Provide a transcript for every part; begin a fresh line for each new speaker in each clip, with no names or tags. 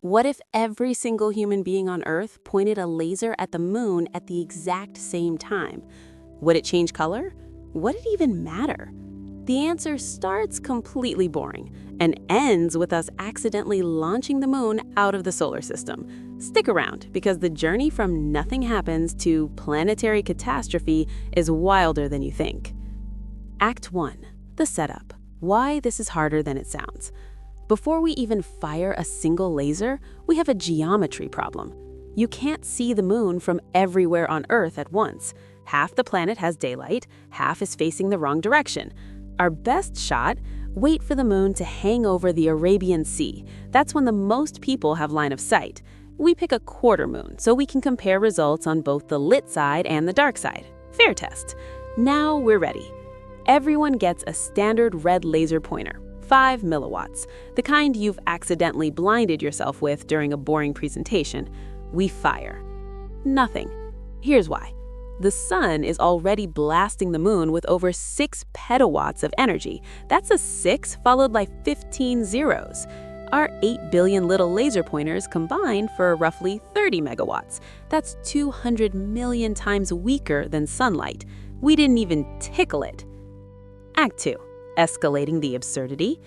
What if every single human being on Earth pointed a laser at the moon at the exact same time? Would it change color? Would it even matter? The answer starts completely boring and ends with us accidentally launching the moon out of the solar system. Stick around, because the journey from nothing happens to planetary catastrophe is wilder than you think. Act 1. The setup. Why this is harder than it sounds. Before we even fire a single laser, we have a geometry problem. You can't see the moon from everywhere on Earth at once. Half the planet has daylight, half is facing the wrong direction. Our best shot: wait for the moon to hang over the Arabian Sea. That's when the most people have line of sight. We pick a quarter moon so we can compare results on both the lit side and the dark side. Fair test. Now we're ready. Everyone gets a standard red laser pointer, 5 milliwatts, the kind you've accidentally blinded yourself with during a boring presentation. We fire. Nothing. Here's why. The sun is already blasting the moon with over 6 petawatts of energy. That's a 6 followed by 15 zeros. Our 8 billion little laser pointers combine for roughly 30 megawatts. That's 200 million times weaker than sunlight. We didn't even tickle it. Act 2. Escalating the absurdity.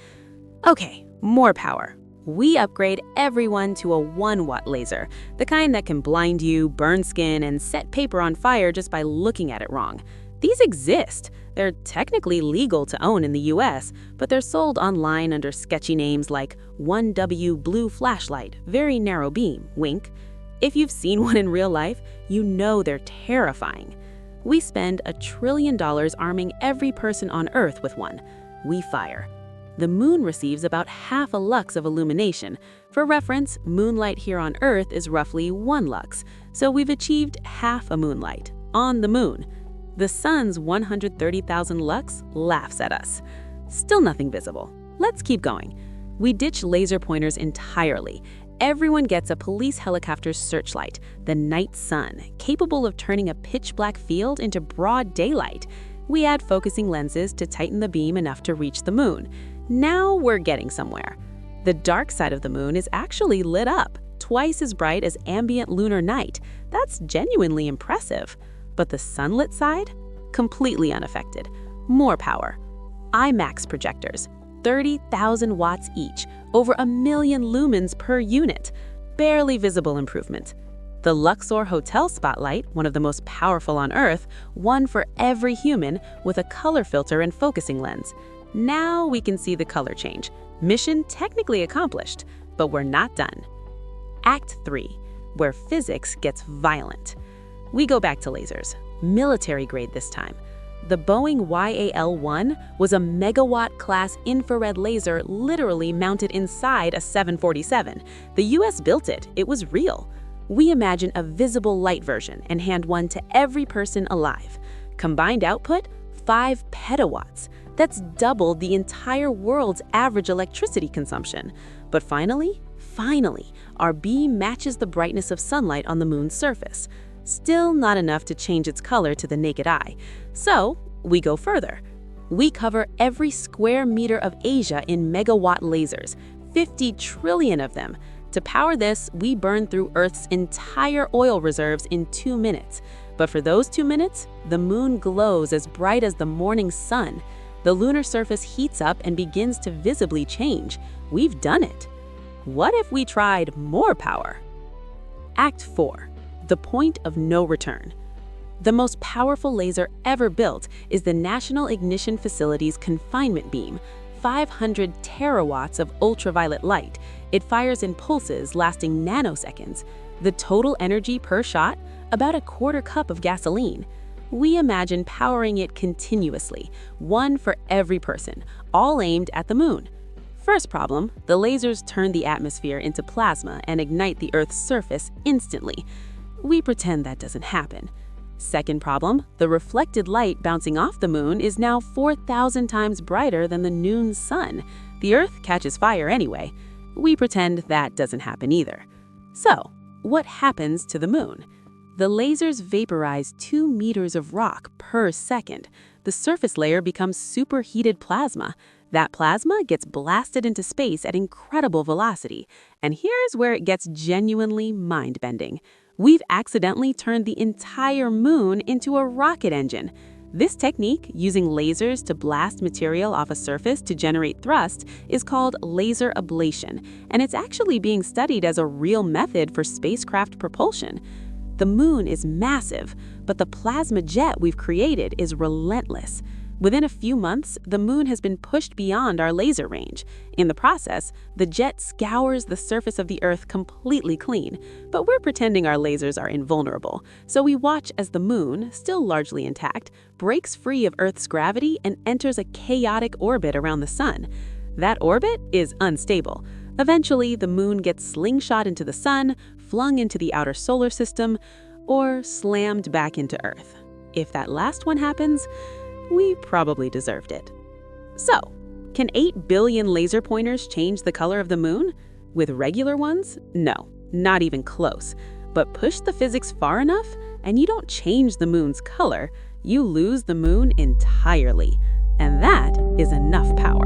Okay, more power. We upgrade everyone to a 1-watt laser, the kind that can blind you, burn skin, and set paper on fire just by looking at it wrong. These exist. They're technically legal to own in the US, but they're sold online under sketchy names like 1W blue flashlight, very narrow beam, wink. If you've seen one in real life, you know they're terrifying. We spend $1 trillion arming every person on Earth with one. We fire. The moon receives about half a lux of illumination. For reference, moonlight here on Earth is roughly 1 lux, so we've achieved half a moonlight on the moon. The sun's 130,000 lux laughs at us. Still nothing visible. Let's keep going. We ditch laser pointers entirely. Everyone gets a police helicopter's searchlight, the night sun, capable of turning a pitch-black field into broad daylight. We add focusing lenses to tighten the beam enough to reach the moon. Now we're getting somewhere. The dark side of the moon is actually lit up, twice as bright as ambient lunar night. That's genuinely impressive. But the sunlit side? Completely unaffected. More power. IMAX projectors, 30,000 watts each, over 1 million lumens per unit. Barely visible improvement. The Luxor Hotel Spotlight, one of the most powerful on Earth, one for every human with a color filter and focusing lens. Now we can see the color change. Mission technically accomplished, but we're not done. Act 3, where physics gets violent. We go back to lasers, military grade this time. The Boeing YAL-1 was a megawatt-class infrared laser literally mounted inside a 747. The US built it. It was real. We imagine a visible light version and hand one to every person alive. Combined output, 5 petawatts. That's double the entire world's average electricity consumption. But finally, our beam matches the brightness of sunlight on the moon's surface. Still not enough to change its color to the naked eye. So we go further. We cover every square meter of Asia in megawatt lasers, 50 trillion of them. To power this, we burn through Earth's entire oil reserves in 2 minutes. But for those 2 minutes, the moon glows as bright as the morning sun. The lunar surface heats up and begins to visibly change. We've done it. What if we tried more power? Act 4. The point of no return. The most powerful laser ever built is the National Ignition Facility's confinement beam, 500 terawatts of ultraviolet light. It fires in pulses lasting nanoseconds. The total energy per shot? About a quarter cup of gasoline. We imagine powering it continuously, one for every person, all aimed at the moon. First problem, the lasers turn the atmosphere into plasma and ignite the Earth's surface instantly. We pretend that doesn't happen. Second problem, the reflected light bouncing off the moon is now 4,000 times brighter than the noon sun. The Earth catches fire anyway. We pretend that doesn't happen either. So, what happens to the moon? The lasers vaporize 2 meters of rock per second. The surface layer becomes superheated plasma. That plasma gets blasted into space at incredible velocity, and here's where it gets genuinely mind-bending. We've accidentally turned the entire moon into a rocket engine. This technique, using lasers to blast material off a surface to generate thrust, is called laser ablation, and it's actually being studied as a real method for spacecraft propulsion. The moon is massive, but the plasma jet we've created is relentless. Within a few months, the moon has been pushed beyond our laser range. In the process, the jet scours the surface of the Earth completely clean, but we're pretending our lasers are invulnerable. So we watch as the moon, still largely intact, breaks free of Earth's gravity and enters a chaotic orbit around the sun. That orbit is unstable. Eventually, the moon gets slingshot into the sun, flung into the outer solar system, or slammed back into Earth. If that last one happens, we probably deserved it. So, can 8 billion laser pointers change the color of the moon? With regular ones? No, not even close. But push the physics far enough, and you don't change the moon's color, you lose the moon entirely. And that is enough power.